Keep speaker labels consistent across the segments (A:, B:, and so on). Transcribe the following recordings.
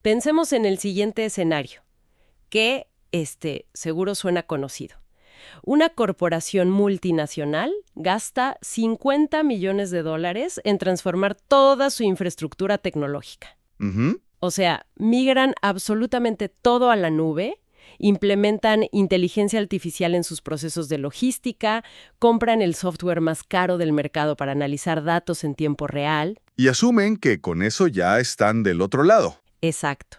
A: Pensemos en el siguiente escenario, que seguro suena conocido. Una corporación multinacional gasta $50 millones en transformar toda su infraestructura tecnológica.
B: Ujú.
A: O sea, migran absolutamente todo a la nube, implementan inteligencia artificial en sus procesos de logística, compran el software más caro del mercado para analizar datos en tiempo real.
B: Y asumen que con eso ya están del otro lado.
A: Exacto.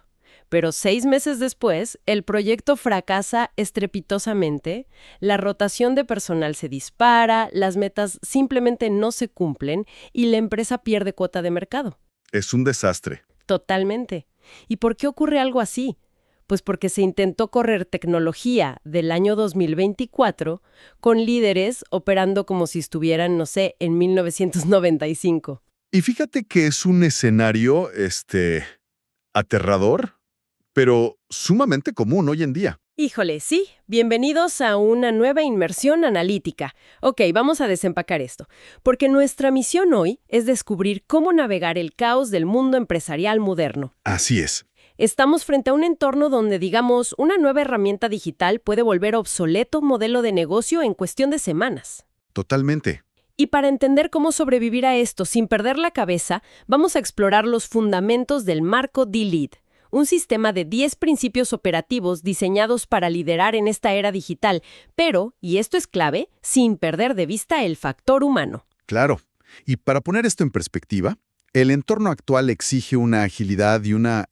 A: Pero 6 meses después, el proyecto fracasa estrepitosamente, la rotación de personal se dispara, las metas simplemente no se cumplen y la empresa pierde cuota de mercado.
B: Es un desastre.
A: Totalmente. ¿Y por qué ocurre algo así? Pues porque se intentó correr tecnología del año 2024 con líderes operando como si estuvieran, no sé, en 1995.
B: Y fíjate que es un escenario, aterrador, pero sumamente común hoy en día.
A: Híjole, sí. Bienvenidos a una nueva inmersión analítica. Ok, vamos a desempacar esto, porque nuestra misión hoy es descubrir cómo navegar el caos del mundo empresarial moderno.
B: Así es.
A: Estamos frente a un entorno donde, digamos, una nueva herramienta digital puede volver obsoleto un modelo de negocio en cuestión de semanas.
B: Totalmente.
A: Y para entender cómo sobrevivir a esto sin perder la cabeza, vamos a explorar los fundamentos del marco D-Lead, un sistema de 10 principios operativos diseñados para liderar en esta era digital, pero, y esto es clave, sin perder de vista el factor humano.
B: Claro. Y para poner esto en perspectiva, el entorno actual exige una agilidad y una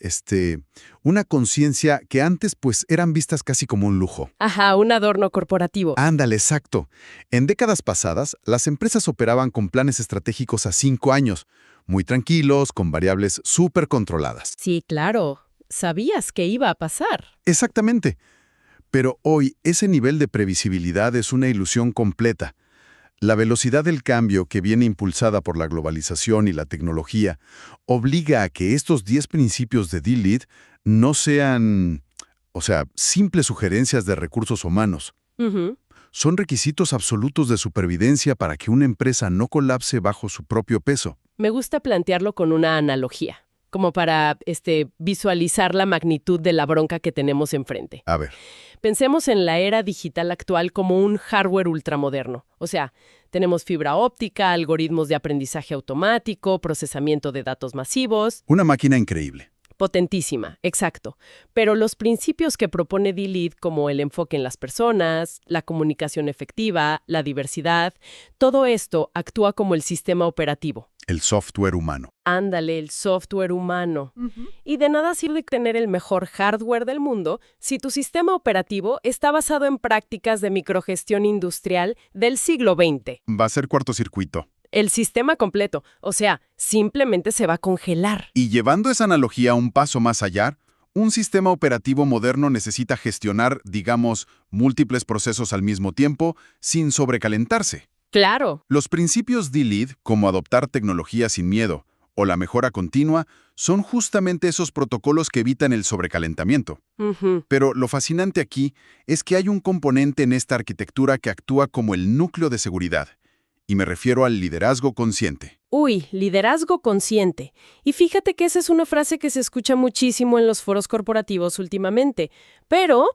B: conciencia que antes pues eran vistas casi como un lujo.
A: Ajá, un adorno corporativo.
B: Ándale, exacto. En décadas pasadas, las empresas operaban con planes estratégicos a 5 años, muy tranquilos, con variables súper controladas.
A: Sí, claro. Sabías que iba a pasar.
B: Exactamente. Pero hoy ese nivel de previsibilidad es una ilusión completa. La velocidad del cambio que viene impulsada por la globalización y la tecnología obliga a que estos 10 principios de D-Lead no sean, simples sugerencias de recursos humanos.
A: Ujú.
B: Son requisitos absolutos de supervivencia para que una empresa no colapse bajo su propio peso.
A: Me gusta plantearlo con una analogía, como para visualizar la magnitud de la bronca que tenemos enfrente.
B: A ver,
A: Pensemos en la era digital actual como un hardware ultramoderno. O sea, tenemos fibra óptica, algoritmos de aprendizaje automático, procesamiento de datos masivos.
B: una máquina increíble.
A: Potentísima, exacto. Pero los principios que propone D-Lead, como el enfoque en las personas, la comunicación efectiva, la diversidad, todo esto actúa como el sistema operativo.
B: El software humano.
A: Ándale, el software humano. Y de nada sirve tener el mejor hardware del mundo si tu sistema operativo está basado en prácticas de microgestión industrial del siglo XX.
B: Va a ser cortocircuito.
A: El sistema completo, o sea, simplemente se va a congelar.
B: Y llevando esa analogía un paso más allá, un sistema operativo moderno necesita gestionar, digamos, múltiples procesos al mismo tiempo, sin sobrecalentarse.
A: Claro.
B: Los principios D-Lead, como adoptar tecnología sin miedo o la mejora continua, son justamente esos protocolos que evitan el sobrecalentamiento.
A: Ujú.
B: Pero lo fascinante aquí es que hay un componente en esta arquitectura que actúa como el núcleo de seguridad, y me refiero al liderazgo consciente.
A: Uy, liderazgo consciente. Y fíjate que esa es una frase que se escucha muchísimo en los foros corporativos últimamente. Pero,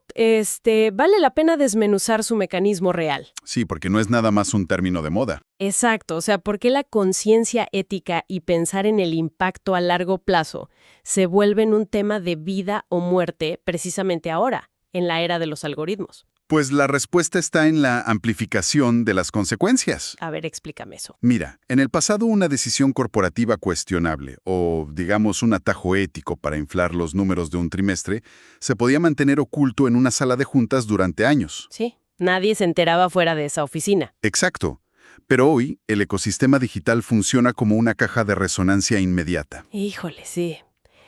A: vale la pena desmenuzar su mecanismo real.
B: Sí, porque no es nada más un término de moda.
A: Exacto, o sea, ¿por qué la conciencia ética y pensar en el impacto a largo plazo se vuelven un tema de vida o muerte precisamente ahora, en la era de los algoritmos?
B: Pues la respuesta está en la amplificación de las consecuencias.
A: A ver, explícame eso.
B: Mira, en el pasado una decisión corporativa cuestionable, o digamos un atajo ético para inflar los números de un trimestre, se podía mantener oculto en una sala de juntas durante años.
A: Sí, nadie se enteraba fuera de esa oficina.
B: Exacto. Pero hoy, el ecosistema digital funciona como una caja de resonancia inmediata.
A: Híjole, sí.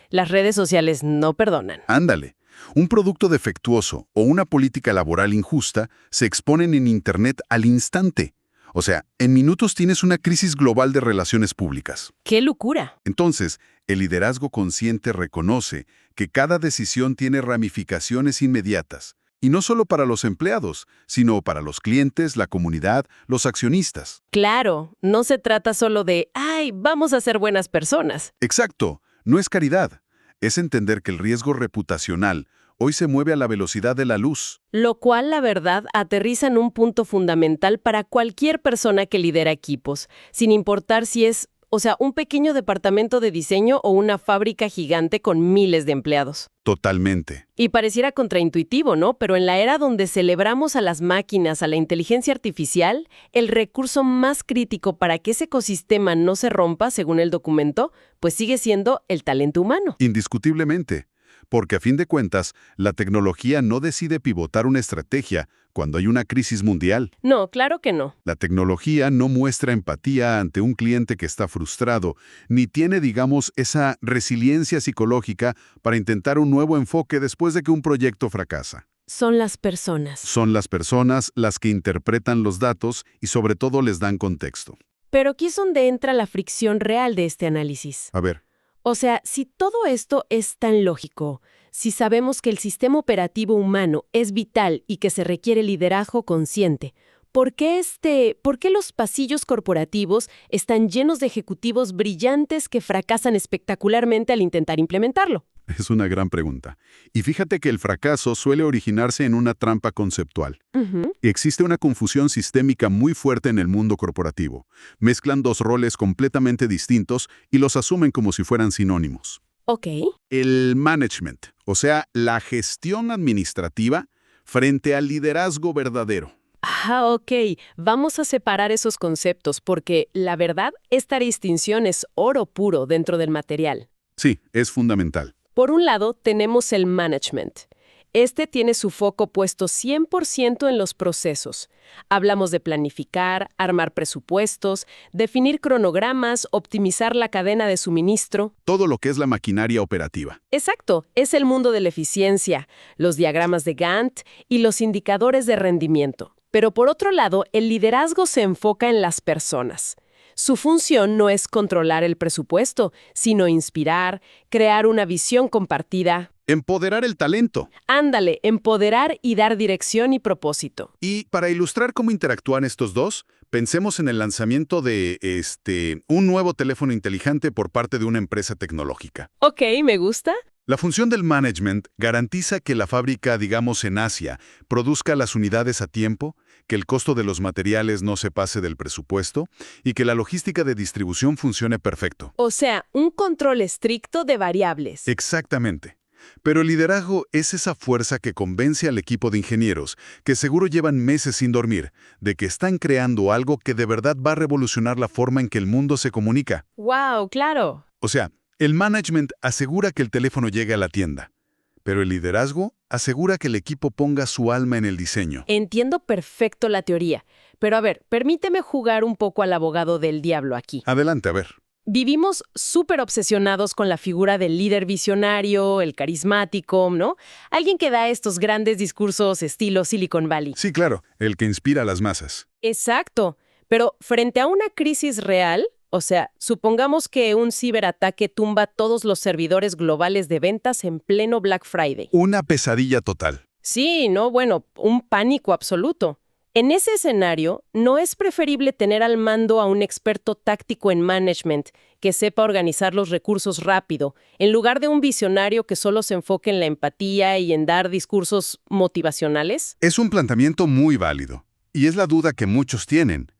A: Las redes sociales no perdonan.
B: Ándale. Un producto defectuoso o una política laboral injusta se exponen en Internet al instante. O sea, en minutos tienes una crisis global de relaciones públicas.
A: ¡Qué locura!
B: Entonces, el liderazgo consciente reconoce que cada decisión tiene ramificaciones inmediatas, y no solo para los empleados, sino para los clientes, la comunidad, los accionistas.
A: Claro, no se trata solo de, ¡ay, vamos a ser buenas personas!
B: Exacto, no es caridad. Es entender que el riesgo reputacional hoy se mueve a la velocidad de la luz.
A: Lo cual, la verdad, aterriza en un punto fundamental para cualquier persona que lidera equipos, sin importar si es, un pequeño departamento de diseño o una fábrica gigante con miles de empleados.
B: Totalmente.
A: Y pareciera contraintuitivo, ¿no? Pero en la era donde celebramos a las máquinas, a la inteligencia artificial, el recurso más crítico para que ese ecosistema no se rompa, según el documento, pues sigue siendo el talento humano.
B: Indiscutiblemente. Porque a fin de cuentas, la tecnología no decide pivotar una estrategia cuando hay una crisis mundial.
A: No, claro que no.
B: La tecnología no muestra empatía ante un cliente que está frustrado, ni tiene, digamos, esa resiliencia psicológica para intentar un nuevo enfoque después de que un proyecto fracasa.
A: Son las personas.
B: Son las personas las que interpretan los datos y sobre todo les dan contexto.
A: Pero aquí es donde entra la fricción real de este análisis.
B: A ver.
A: Si todo esto es tan lógico, si sabemos que el sistema operativo humano es vital y que se requiere liderazgo consciente, ¿por qué los pasillos corporativos están llenos de ejecutivos brillantes que fracasan espectacularmente al intentar implementarlo?
B: Es una gran pregunta. Y fíjate que el fracaso suele originarse en una trampa conceptual. Existe una confusión sistémica muy fuerte en el mundo corporativo. Mezclan dos roles completamente distintos y los asumen como si fueran sinónimos.
A: Ok.
B: El management, o sea, la gestión administrativa frente al liderazgo verdadero.
A: Ok. Vamos a separar esos conceptos porque, la verdad, esta distinción es oro puro dentro del material.
B: Sí, es fundamental.
A: Por un lado, tenemos el management. Este tiene su foco puesto 100% en los procesos. Hablamos de planificar, armar presupuestos, definir cronogramas, optimizar la cadena de suministro.
B: Todo lo que es la maquinaria operativa.
A: Exacto, es el mundo de la eficiencia, los diagramas de Gantt y los indicadores de rendimiento. Pero por otro lado, el liderazgo se enfoca en las personas. Su función no es controlar el presupuesto, sino inspirar, crear una visión compartida.
B: Empoderar el talento.
A: Ándale, empoderar y dar dirección y propósito.
B: Y para ilustrar cómo interactúan estos dos, pensemos en el lanzamiento de un nuevo teléfono inteligente por parte de una empresa tecnológica.
A: Ok, me gusta.
B: La función del management garantiza que la fábrica, digamos en Asia, produzca las unidades a tiempo, que el costo de los materiales no se pase del presupuesto y que la logística de distribución funcione perfecto.
A: O sea, un control estricto de variables.
B: Exactamente. Pero el liderazgo es esa fuerza que convence al equipo de ingenieros, que seguro llevan meses sin dormir, de que están creando algo que de verdad va a revolucionar la forma en que el mundo se comunica.
A: ¡Wow! Claro.
B: O sea, el management asegura que el teléfono llegue a la tienda, pero el liderazgo asegura que el equipo ponga su alma en el diseño.
A: Entiendo perfecto la teoría, pero a ver, permíteme jugar un poco al abogado del diablo aquí.
B: Adelante, a ver.
A: Vivimos súper obsesionados con la figura del líder visionario, el carismático, ¿no? Alguien que da estos grandes discursos estilo Silicon Valley.
B: Sí, claro, el que inspira a las masas.
A: Exacto, pero frente a una crisis real, supongamos que un ciberataque tumba todos los servidores globales de ventas en pleno Black Friday.
B: Una pesadilla total.
A: Sí, un pánico absoluto. En ese escenario, ¿no es preferible tener al mando a un experto táctico en management que sepa organizar los recursos rápido, en lugar de un visionario que solo se enfoque en la empatía y en dar discursos motivacionales?
B: Es un planteamiento muy válido, y es la duda que muchos tienen.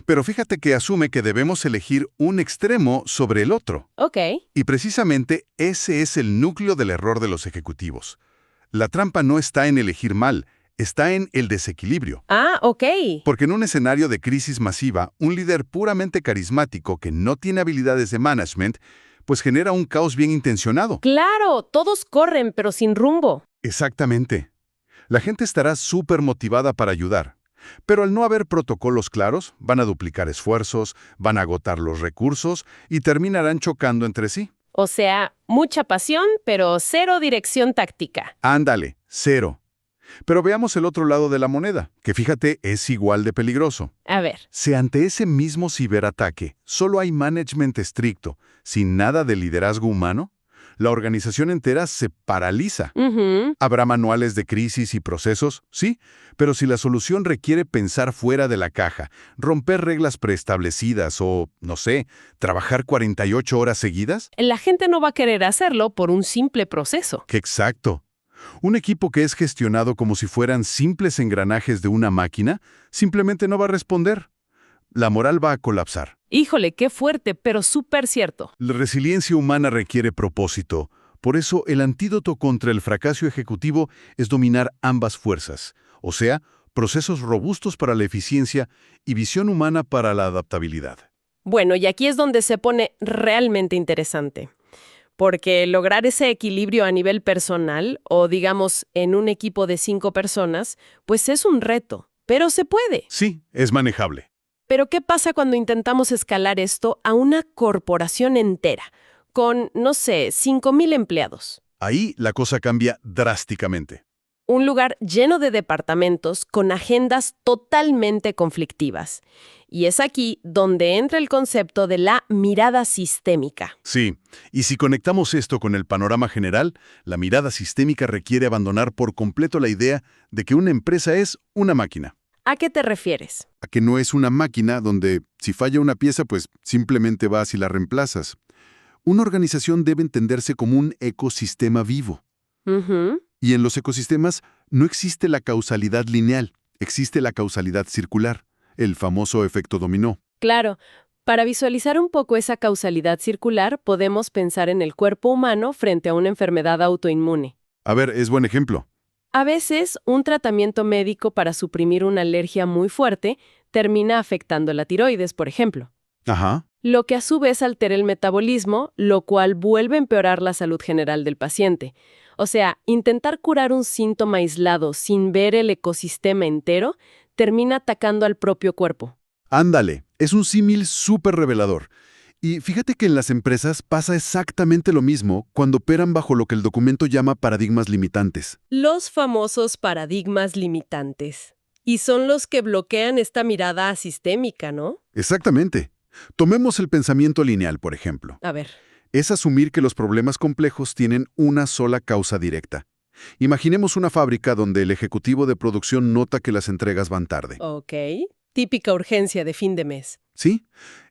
B: Pero fíjate que asume que debemos elegir un extremo sobre el otro.
A: Ok.
B: Y precisamente ese es el núcleo del error de los ejecutivos. La trampa no está en elegir mal, está en el desequilibrio.
A: Ah, ok.
B: Porque en un escenario de crisis masiva, un líder puramente carismático que no tiene habilidades de management, pues genera un caos bien intencionado.
A: Claro, todos corren, pero sin rumbo.
B: Exactamente. La gente estará súper motivada para ayudar. Pero al no haber protocolos claros, van a duplicar esfuerzos, van a agotar los recursos y terminarán chocando entre sí.
A: O sea, mucha pasión, pero cero dirección táctica.
B: Ándale, cero. Pero veamos el otro lado de la moneda, que fíjate, es igual de peligroso.
A: A ver.
B: Si ante ese mismo ciberataque solo hay management estricto, sin nada de liderazgo humano, la organización entera se paraliza.
A: Ujú.
B: Habrá manuales de crisis y procesos, sí, pero si la solución requiere pensar fuera de la caja, romper reglas preestablecidas o, no sé, trabajar 48 horas seguidas,
A: La gente no va a querer hacerlo por un simple proceso.
B: ¡qué exacto! Un equipo que es gestionado como si fueran simples engranajes de una máquina, simplemente no va a responder. La moral va a colapsar.
A: Híjole, qué fuerte, pero súper cierto.
B: La resiliencia humana requiere propósito. Por eso, el antídoto contra el fracaso ejecutivo es dominar ambas fuerzas, o sea, procesos robustos para la eficiencia y visión humana para la adaptabilidad.
A: Bueno, y aquí es donde se pone realmente interesante. Porque lograr ese equilibrio a nivel personal, o digamos en un equipo de 5 personas, pues es un reto, pero se puede.
B: Sí, es manejable.
A: Pero ¿qué pasa cuando intentamos escalar esto a una corporación entera, con, no sé, 5,000 empleados?
B: Ahí la cosa cambia drásticamente.
A: Un lugar lleno de departamentos con agendas totalmente conflictivas. Y es aquí donde entra el concepto de la mirada sistémica.
B: Sí, y si conectamos esto con el panorama general, la mirada sistémica requiere abandonar por completo la idea de que una empresa es una máquina.
A: ¿A qué te refieres?
B: A que no es una máquina donde si falla una pieza, pues simplemente vas y la reemplazas. Una organización debe entenderse como un ecosistema vivo.
A: Ujú.
B: Y en los ecosistemas no existe la causalidad lineal, existe la causalidad circular, el famoso efecto dominó.
A: Claro, para visualizar un poco esa causalidad circular, podemos pensar en el cuerpo humano frente a una enfermedad autoinmune.
B: A ver, es buen ejemplo.
A: A veces, un tratamiento médico para suprimir una alergia muy fuerte termina afectando la tiroides, por ejemplo,
B: Ajá.
A: lo que a su vez altera el metabolismo, lo cual vuelve a empeorar la salud general del paciente. O sea, intentar curar un síntoma aislado sin ver el ecosistema entero termina atacando al propio cuerpo.
B: Ándale, es un símil súper revelador. Y fíjate que en las empresas pasa exactamente lo mismo cuando operan bajo lo que el documento llama paradigmas limitantes.
A: Los famosos paradigmas limitantes. Y son los que bloquean esta mirada asistémica, ¿no?
B: Exactamente. Tomemos el pensamiento lineal, por ejemplo.
A: A ver.
B: Es asumir que los problemas complejos tienen una sola causa directa. Imaginemos una fábrica donde el ejecutivo de producción nota que las entregas van tarde.
A: Ok. Típica urgencia de fin de mes.
B: ¿Sí?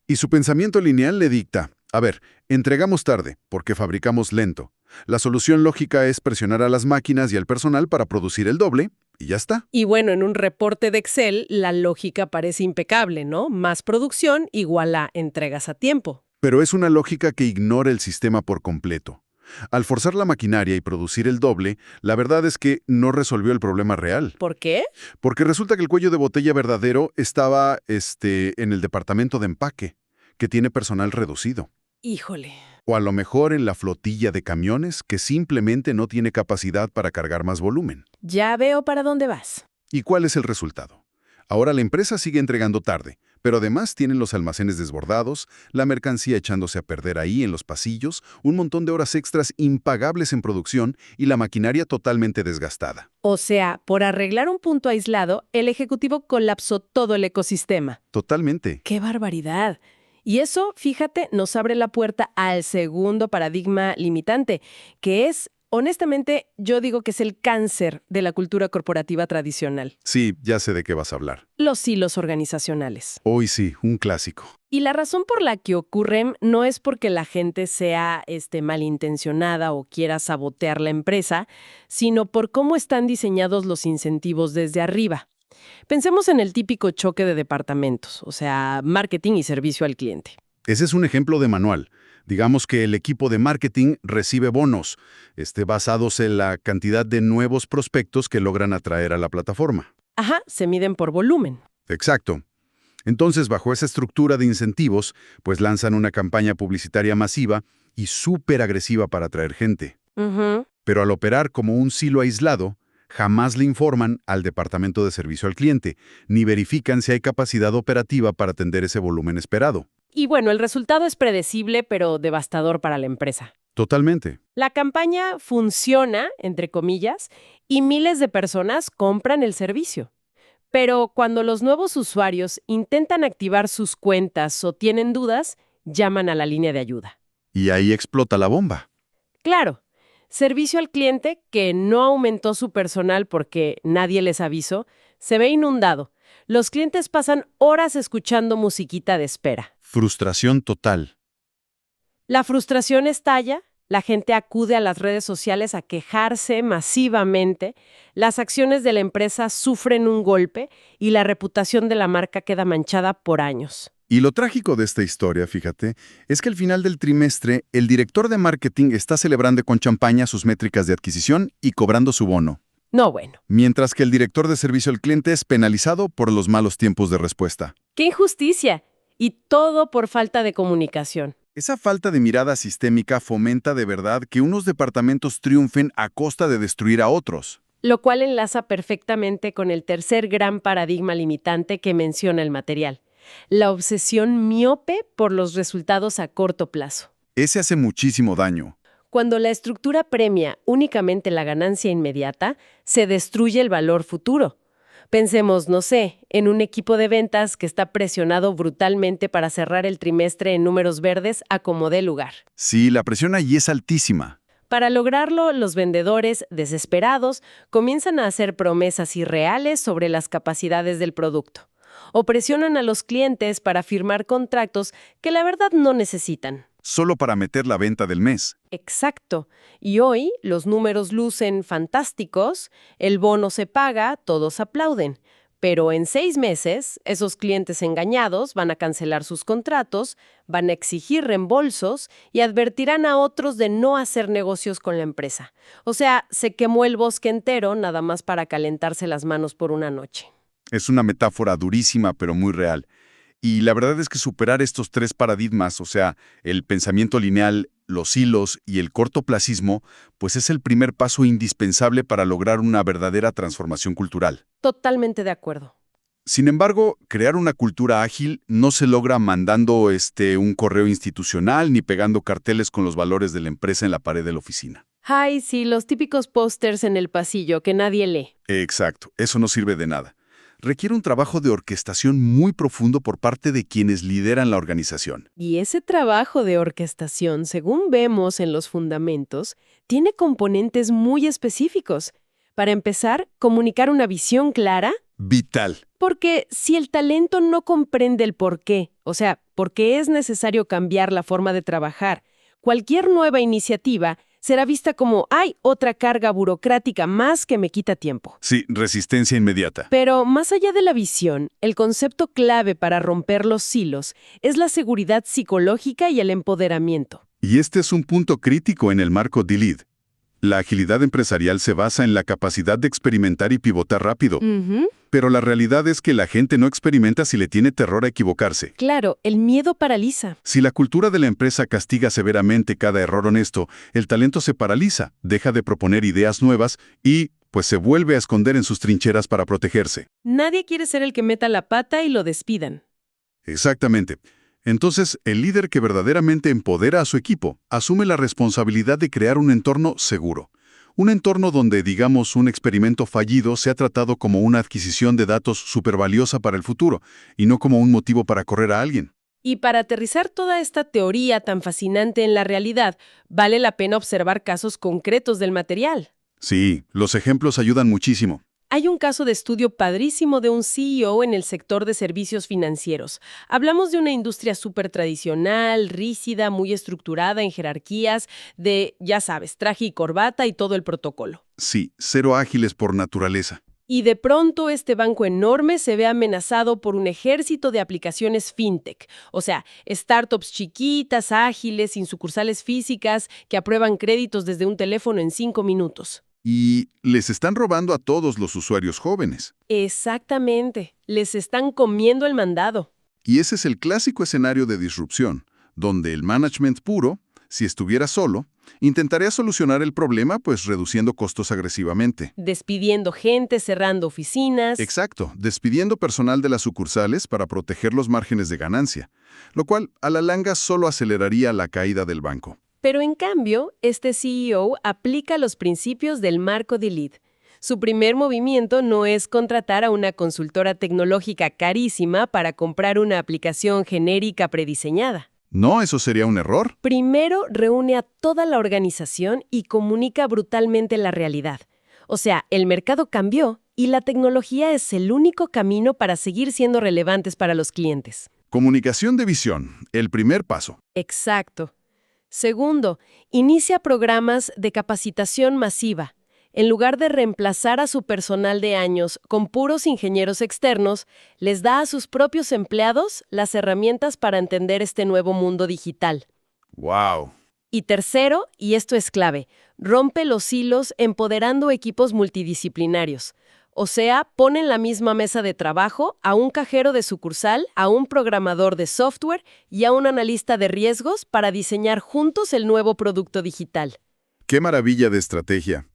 B: Y su pensamiento lineal le dicta, a ver, entregamos tarde porque fabricamos lento. La solución lógica es presionar a las máquinas y al personal para producir el doble, y ya está.
A: Y bueno, en un reporte de Excel, la lógica parece impecable, ¿no? Más producción igual a entregas a tiempo.
B: Pero es una lógica que ignora el sistema por completo. Al forzar la maquinaria y producir el doble, la verdad es que no resolvió el problema real.
A: ¿Por qué?
B: Porque resulta que el cuello de botella verdadero estaba, en el departamento de empaque, que tiene personal reducido.
A: Híjole.
B: O a lo mejor en la flotilla de camiones que simplemente no tiene capacidad para cargar más volumen.
A: Ya veo para dónde vas.
B: ¿Y cuál es el resultado? Ahora la empresa sigue entregando tarde, pero además tienen los almacenes desbordados, la mercancía echándose a perder ahí en los pasillos, un montón de horas extras impagables en producción y la maquinaria totalmente desgastada.
A: O sea, por arreglar un punto aislado, el ejecutivo colapsó todo el ecosistema.
B: Totalmente.
A: ¡Qué barbaridad! Y eso, fíjate, nos abre la puerta al segundo paradigma limitante, que es, honestamente, yo digo que es el cáncer de la cultura corporativa tradicional.
B: Sí, ya sé de qué vas a hablar.
A: Los silos organizacionales.
B: Hoy sí, un clásico.
A: Y la razón por la que ocurren no es porque la gente sea malintencionada o quiera sabotear la empresa, sino por cómo están diseñados los incentivos desde arriba. Pensemos en el típico choque de departamentos, o sea, marketing y servicio al cliente.
B: Ese es un ejemplo de manual. Digamos que el equipo de marketing recibe bonos, basados en la cantidad de nuevos prospectos que logran atraer a la plataforma.
A: Ajá, se miden por volumen.
B: Exacto. Entonces, bajo esa estructura de incentivos, pues lanzan una campaña publicitaria masiva y súper agresiva para atraer gente.
A: Ujú.
B: Pero al operar como un silo aislado, jamás le informan al departamento de servicio al cliente, ni verifican si hay capacidad operativa para atender ese volumen esperado.
A: Y bueno, el resultado es predecible, pero devastador para la empresa.
B: Totalmente.
A: La campaña funciona, entre comillas, y miles de personas compran el servicio. Pero cuando los nuevos usuarios intentan activar sus cuentas o tienen dudas, llaman a la línea de ayuda.
B: Y ahí explota la bomba.
A: Claro, servicio al cliente que no aumentó su personal porque nadie les avisó, se ve inundado. Los clientes pasan horas escuchando musiquita de espera.
B: Frustración total.
A: La frustración estalla, la gente acude a las redes sociales a quejarse masivamente, las acciones de la empresa sufren un golpe y la reputación de la marca queda manchada por años.
B: Y lo trágico de esta historia, fíjate, es que al final del trimestre, el director de marketing está celebrando con champaña sus métricas de adquisición y cobrando su bono,
A: No, bueno.
B: mientras que el director de servicio al cliente es penalizado por los malos tiempos de respuesta.
A: ¡Qué injusticia! Y todo por falta de comunicación.
B: Esa falta de mirada sistémica fomenta de verdad que unos departamentos triunfen a costa de destruir a otros.
A: Lo cual enlaza perfectamente con el tercer gran paradigma limitante que menciona el material, la obsesión miope por los resultados a corto plazo.
B: Ese hace muchísimo daño.
A: Cuando la estructura premia únicamente la ganancia inmediata, se destruye el valor futuro. Pensemos, no sé, en un equipo de ventas que está presionado brutalmente para cerrar el trimestre en números verdes a como dé lugar.
B: Sí, la presión allí es altísima.
A: Para lograrlo, los vendedores, desesperados, comienzan a hacer promesas irreales sobre las capacidades del producto. O presionan a los clientes para firmar contratos que la verdad no necesitan.
B: Solo para meter la venta del mes.
A: Exacto. Y hoy los números lucen fantásticos, el bono se paga, todos aplauden. Pero en 6 meses, esos clientes engañados van a cancelar sus contratos, van a exigir reembolsos y advertirán a otros de no hacer negocios con la empresa. O sea, se quemó el bosque entero nada más para calentarse las manos por una noche.
B: Es una metáfora durísima pero muy real. Y la verdad es que superar estos tres paradigmas, o sea, el pensamiento lineal, los hilos y el cortoplacismo, pues es el primer paso indispensable para lograr una verdadera transformación cultural.
A: Totalmente de acuerdo.
B: Sin embargo, crear una cultura ágil no se logra mandando un correo institucional ni pegando carteles con los valores de la empresa en la pared de la oficina.
A: Ay, sí, los típicos pósters en el pasillo que nadie lee.
B: Exacto, eso no sirve de nada. Requiere un trabajo de orquestación muy profundo por parte de quienes lideran la organización.
A: Y ese trabajo de orquestación, según vemos en los fundamentos, tiene componentes muy específicos. Para empezar, comunicar una visión clara.
B: Vital.
A: Porque si el talento no comprende el por qué, o sea, por qué es necesario cambiar la forma de trabajar, cualquier nueva iniciativa será vista como, ¡ay, otra carga burocrática más que me quita tiempo!
B: Sí, resistencia inmediata.
A: Pero más allá de la visión, el concepto clave para romper los silos es la seguridad psicológica y el empoderamiento.
B: Y este es un punto crítico en el marco DLEAD. La agilidad empresarial se basa en la capacidad de experimentar y pivotar rápido. Pero la realidad es que la gente no experimenta si le tiene terror a equivocarse.
A: Claro, el miedo paraliza.
B: Si la cultura de la empresa castiga severamente cada error honesto, el talento se paraliza, deja de proponer ideas nuevas y, pues, se vuelve a esconder en sus trincheras para protegerse.
A: Nadie quiere ser el que meta la pata y lo despidan.
B: Exactamente. Entonces, el líder que verdaderamente empodera a su equipo asume la responsabilidad de crear un entorno seguro. Un entorno donde, digamos, un experimento fallido sea tratado como una adquisición de datos supervaliosa para el futuro, y no como un motivo para correr a alguien.
A: Y para aterrizar toda esta teoría tan fascinante en la realidad, vale la pena observar casos concretos del material.
B: Sí, los ejemplos ayudan muchísimo.
A: Hay un caso de estudio padrísimo de un CEO en el sector de servicios financieros. Hablamos de una industria súper tradicional, rígida, muy estructurada en jerarquías, de, ya sabes, traje y corbata y todo el protocolo.
B: Sí, cero ágiles por naturaleza.
A: Y de pronto este banco enorme se ve amenazado por un ejército de aplicaciones fintech, o sea, startups chiquitas, ágiles, sin sucursales físicas, que aprueban créditos desde un teléfono en 5 minutos.
B: Y les están robando a todos los usuarios jóvenes.
A: Exactamente, les están comiendo el mandado.
B: Y ese es el clásico escenario de disrupción, donde el management puro, si estuviera solo, intentaría solucionar el problema pues reduciendo costos agresivamente.
A: Despidiendo gente, cerrando oficinas.
B: Exacto, despidiendo personal de las sucursales para proteger los márgenes de ganancia, lo cual a la larga solo aceleraría la caída del banco.
A: Pero en cambio, este CEO aplica los principios del marco DLEAD. Su primer movimiento no es contratar a una consultora tecnológica carísima para comprar una aplicación genérica prediseñada.
B: No, eso sería un error.
A: Primero, reúne a toda la organización y comunica brutalmente la realidad. O sea, el mercado cambió y la tecnología es el único camino para seguir siendo relevantes para los clientes.
B: Comunicación de visión, el primer paso.
A: Exacto. Segundo, inicia programas de capacitación masiva. En lugar de reemplazar a su personal de años con puros ingenieros externos, les da a sus propios empleados las herramientas para entender este nuevo mundo digital.
B: ¡Wow!
A: Y tercero, y esto es clave, rompe los hilos empoderando equipos multidisciplinarios. O sea, pone en la misma mesa de trabajo a un cajero de sucursal, a un programador de software y a un analista de riesgos para diseñar juntos el nuevo producto digital.
B: ¡Qué maravilla de estrategia!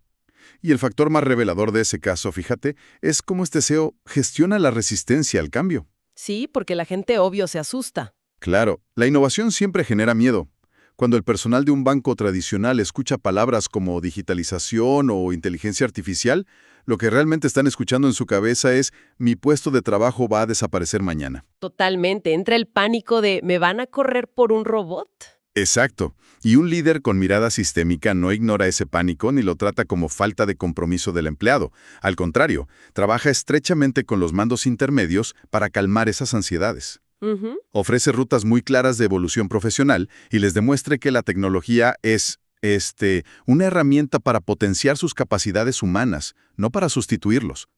B: Y el factor más revelador de ese caso, fíjate, es cómo este CEO gestiona la resistencia al cambio.
A: Sí, porque la gente obvio se asusta.
B: Claro, la innovación siempre genera miedo. Cuando el personal de un banco tradicional escucha palabras como digitalización o inteligencia artificial, lo que realmente están escuchando en su cabeza es «mi puesto de trabajo va a desaparecer mañana».
A: Totalmente. Entra el pánico de ¿me van a correr por un robot?
B: Exacto. Y un líder con mirada sistémica no ignora ese pánico ni lo trata como falta de compromiso del empleado. Al contrario, trabaja estrechamente con los mandos intermedios para calmar esas ansiedades. Ofrece rutas muy claras de evolución profesional y les demuestre que la tecnología es, una herramienta para potenciar sus capacidades humanas, no para sustituirlos.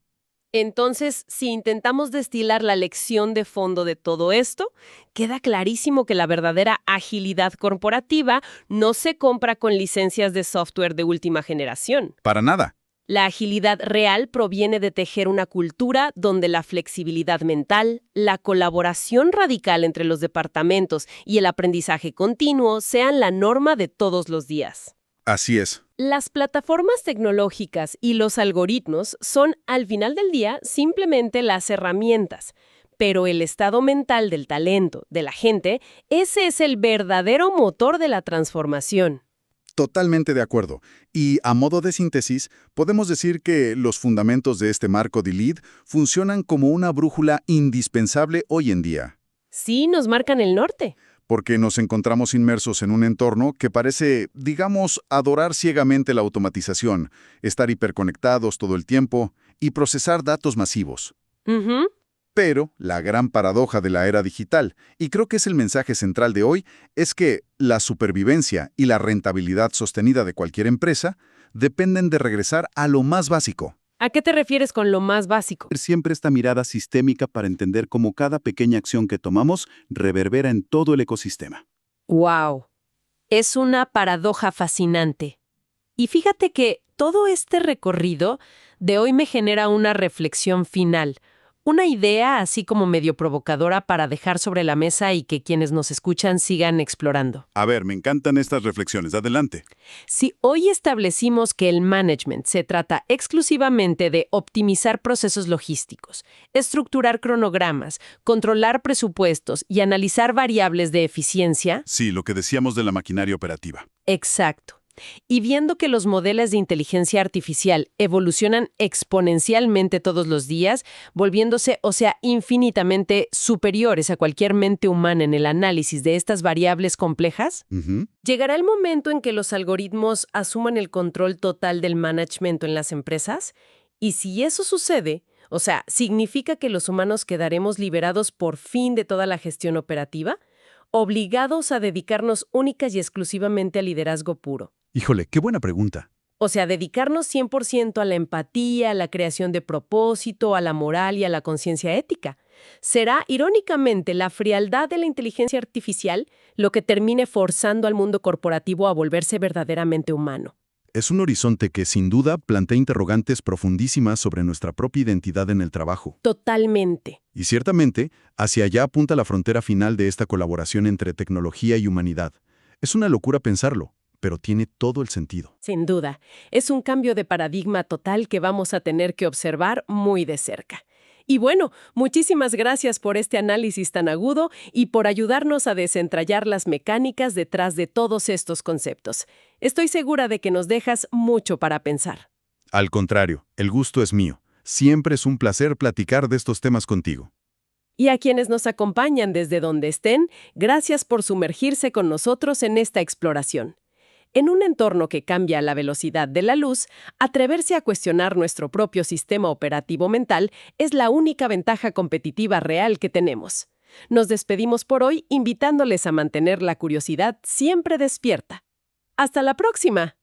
A: Entonces, si intentamos destilar la lección de fondo de todo esto, queda clarísimo que la verdadera agilidad corporativa no se compra con licencias de software de última generación.
B: Para nada.
A: La agilidad real proviene de tejer una cultura donde la flexibilidad mental, la colaboración radical entre los departamentos y el aprendizaje continuo sean la norma de todos los días.
B: Así es.
A: Las plataformas tecnológicas y los algoritmos son, al final del día, simplemente las herramientas. Pero el estado mental del talento, de la gente, ese es el verdadero motor de la transformación.
B: Totalmente de acuerdo. Y a modo de síntesis, podemos decir que los fundamentos de este marco de lead funcionan como una brújula indispensable hoy en día.
A: Sí, nos marcan el norte.
B: Porque nos encontramos inmersos en un entorno que parece, digamos, adorar ciegamente la automatización, estar hiperconectados todo el tiempo y procesar datos masivos. Pero la gran paradoja de la era digital, y creo que es el mensaje central de hoy, es que la supervivencia y la rentabilidad sostenida de cualquier empresa dependen de regresar a lo más básico.
A: ¿A qué te refieres con lo más básico?
C: Siempre esta mirada sistémica para entender cómo cada pequeña acción que tomamos reverbera en todo el ecosistema.
A: ¡Wow! Es una paradoja fascinante. Y fíjate que todo este recorrido de hoy me genera una reflexión final. Una idea así como medio provocadora para dejar sobre la mesa y que quienes nos escuchan sigan explorando.
B: A ver, me encantan estas reflexiones. Adelante.
A: Si hoy establecimos que el management se trata exclusivamente de optimizar procesos logísticos, estructurar cronogramas, controlar presupuestos y analizar variables de eficiencia...
B: Sí, lo que decíamos de la maquinaria operativa.
A: Exacto. Y viendo que los modelos de inteligencia artificial evolucionan exponencialmente todos los días, volviéndose, infinitamente superiores a cualquier mente humana en el análisis de estas variables complejas, ¿llegará el momento en que los algoritmos asuman el control total del management en las empresas? Y si eso sucede, ¿significa que los humanos quedaremos liberados por fin de toda la gestión operativa? ¿Obligados a dedicarnos únicas y exclusivamente al liderazgo puro?
C: Híjole, qué buena pregunta.
A: Dedicarnos 100% a la empatía, a la creación de propósito, a la moral y a la conciencia ética. ¿Será, irónicamente, la frialdad de la inteligencia artificial lo que termine forzando al mundo corporativo a volverse verdaderamente humano?
C: Es un horizonte que, sin duda, plantea interrogantes profundísimas sobre nuestra propia identidad en el trabajo.
A: Totalmente.
C: Y ciertamente, hacia allá apunta la frontera final de esta colaboración entre tecnología y humanidad. Es una locura pensarlo, pero tiene todo el sentido.
A: Sin duda. Es un cambio de paradigma total que vamos a tener que observar muy de cerca. Y bueno, muchísimas gracias por este análisis tan agudo y por ayudarnos a desentrañar las mecánicas detrás de todos estos conceptos. Estoy segura de que nos dejas mucho para pensar.
B: Al contrario, el gusto es mío. Siempre es un placer platicar de estos temas contigo.
A: Y a quienes nos acompañan desde donde estén, gracias por sumergirse con nosotros en esta exploración. En un entorno que cambia a la velocidad de la luz, atreverse a cuestionar nuestro propio sistema operativo mental es la única ventaja competitiva real que tenemos. Nos despedimos por hoy invitándoles a mantener la curiosidad siempre despierta. ¡Hasta la próxima!